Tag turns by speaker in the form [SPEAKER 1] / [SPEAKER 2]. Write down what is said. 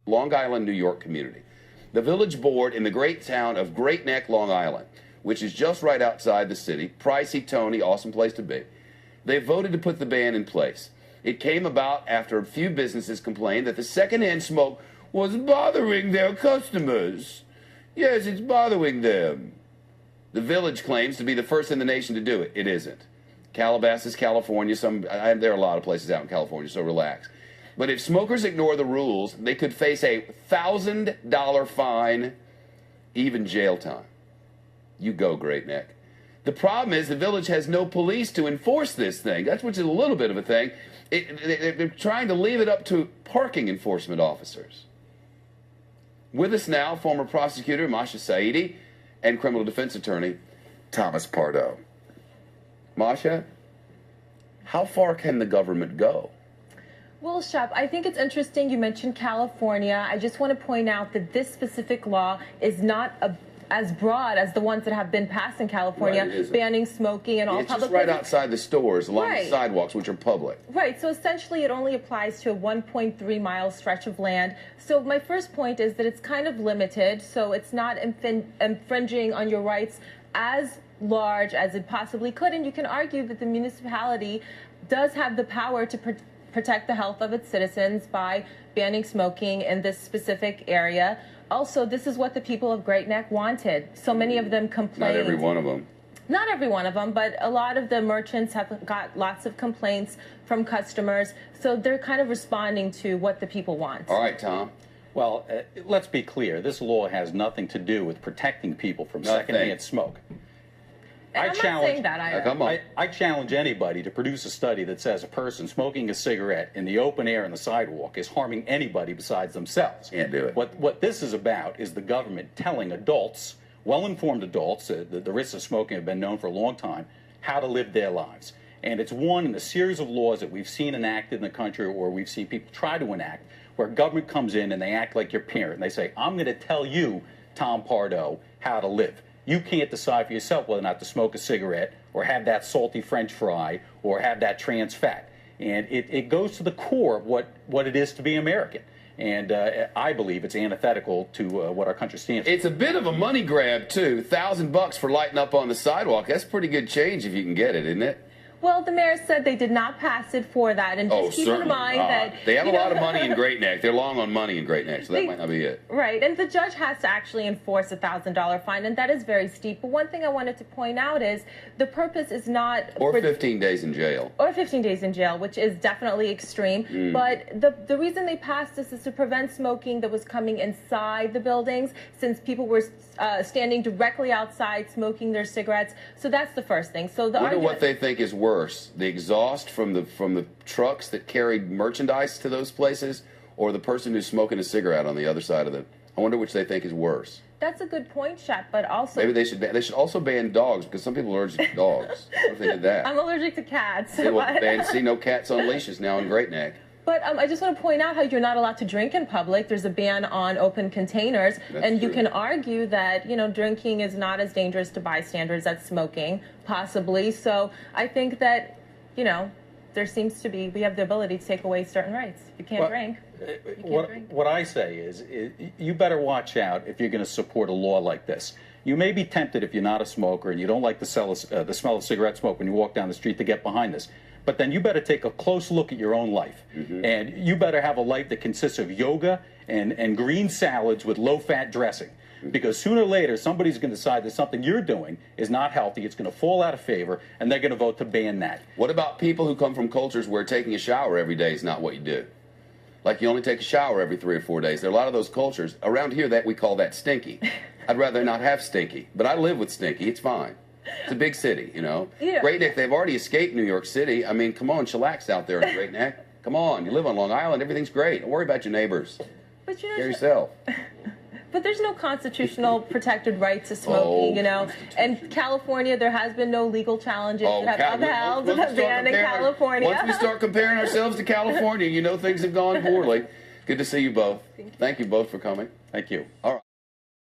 [SPEAKER 1] Long Island, New York community. The village board in the great town of Great Neck, Long Island, which is just right outside the city, pricey, Tony, awesome place to be. They voted to put the ban in place. It came about after a few businesses complained that the secondhand smoke was bothering their customers. Yes, it's bothering them. The village claims to be the first in the nation to do it. It isn't. Calabasas, California, there are a lot of places out in California, so relax. But if smokers ignore the rules, they could face a $1,000 fine, even jail time. You go, Great Neck. The problem is the village has no police to enforce this thing. That's which is a little bit of a thing. They're trying to leave it up to parking enforcement officers. With us now, former prosecutor Masha Saidi and criminal defense attorney Thomas Pardo. Masha, how far can the government go?
[SPEAKER 2] Well, Shep, I think it's interesting you mentioned California. I just want to point out that this specific law is not as broad as the ones that have been passed in California, right, banning smoking and all public places.
[SPEAKER 1] It's just right outside the stores, along the sidewalks, which are public.
[SPEAKER 2] Right, so essentially it only applies to a 1.3-mile stretch of land. So my first point is that it's kind of limited, so it's not infringing on your rights as large as it possibly could. And you can argue that the municipality does have the power to protect the health of its citizens by banning smoking in this specific area. Also, this is what the people of Great Neck wanted. So many of them complained.
[SPEAKER 1] Not every one of them.
[SPEAKER 2] Not every one of them, but a lot of the merchants have got lots of complaints from customers. So they're kind of responding to what the people want.
[SPEAKER 1] All right, Tom.
[SPEAKER 3] Well, let's be clear. This law has nothing to do with protecting people from secondhand smoke.
[SPEAKER 2] And I'm not saying that either.
[SPEAKER 1] Come on.
[SPEAKER 3] I challenge anybody to produce a study that says a person smoking a cigarette in the open air on the sidewalk is harming anybody besides themselves.
[SPEAKER 1] Can't do it.
[SPEAKER 3] What this is about is the government telling adults, well-informed adults, the risks of smoking have been known for a long time, how to live their lives. And it's one in a series of laws that we've seen enacted in the country, or we've seen people try to enact, where government comes in and they act like your parent. And they say, I'm going to tell you, Tom Pardo, how to live. You can't decide for yourself whether or not to smoke a cigarette or have that salty French fry or have that trans fat. And it goes to the core of what it is to be American. And I believe it's antithetical to what our country stands for.
[SPEAKER 1] It's a bit of a money grab, too. $1,000 for lighting up on the sidewalk. That's pretty good change if you can get it, isn't it?
[SPEAKER 2] Well, the mayor said they did not pass it for that, and just keep in mind that
[SPEAKER 1] they have a lot of money in Great Neck. They're long on money in Great Neck, so that might not be it.
[SPEAKER 2] Right, and the judge has to actually enforce a $1,000 fine, and that is very steep. But one thing I wanted to point out is the purpose is not
[SPEAKER 1] or 15 days in jail.
[SPEAKER 2] Or 15 days in jail, which is definitely extreme. But the reason they passed this is to prevent smoking that was coming inside the buildings, since people were standing directly outside smoking their cigarettes. So that's the first thing. So the
[SPEAKER 1] I wonder what they think is worse: the exhaust from the trucks that carried merchandise to those places, or the person who's smoking a cigarette on the other side of the. I wonder which they think is worse.
[SPEAKER 2] That's a good point, Shep, but also
[SPEAKER 1] maybe they should also ban dogs, because some people are allergic to dogs. What if they did that?
[SPEAKER 2] I'm allergic to cats.
[SPEAKER 1] See, well, see no cats on leashes now in Great Neck.
[SPEAKER 2] But I just want to point out how you're not allowed to drink in public. There's a ban on open containers.
[SPEAKER 1] That's true.
[SPEAKER 2] You can argue that, drinking is not as dangerous to bystanders as smoking, possibly. So I think that, there seems to be, we have the ability to take away certain rights. You can't drink.
[SPEAKER 3] What I say is you better watch out if you're going to support a law like this. You may be tempted, if you're not a smoker and you don't like the smell of cigarette smoke when you walk down the street, to get behind this. But then you better take a close look at your own life. And you better have a life that consists of yoga and green salads with low-fat dressing. Because sooner or later, somebody's going to decide that something you're doing is not healthy, it's going to fall out of favor, and they're going to vote to ban that.
[SPEAKER 1] What about people who come from cultures where taking a shower every day is not what you do? Like you only take a shower every 3 or 4 days. There are a lot of those cultures. Around here, we call that stinky. I'd rather not have stinky, but I live with stinky. It's fine. It's a big city,
[SPEAKER 2] Yeah.
[SPEAKER 1] Great Neck, they've already escaped New York City. I mean, come on, chillax out there in Great Neck. Come on, you live on Long Island. Everything's great. Don't worry about your neighbors.
[SPEAKER 2] But
[SPEAKER 1] Care yourself.
[SPEAKER 2] But there's no constitutional protected right to smoking, And California, there has been no legal challenges that have upheld the ban in California.
[SPEAKER 1] Once we start comparing ourselves to California, things have gone poorly. Good to see you both.
[SPEAKER 2] Thank you.
[SPEAKER 1] Thank you both for coming.
[SPEAKER 3] Thank you.
[SPEAKER 1] All right.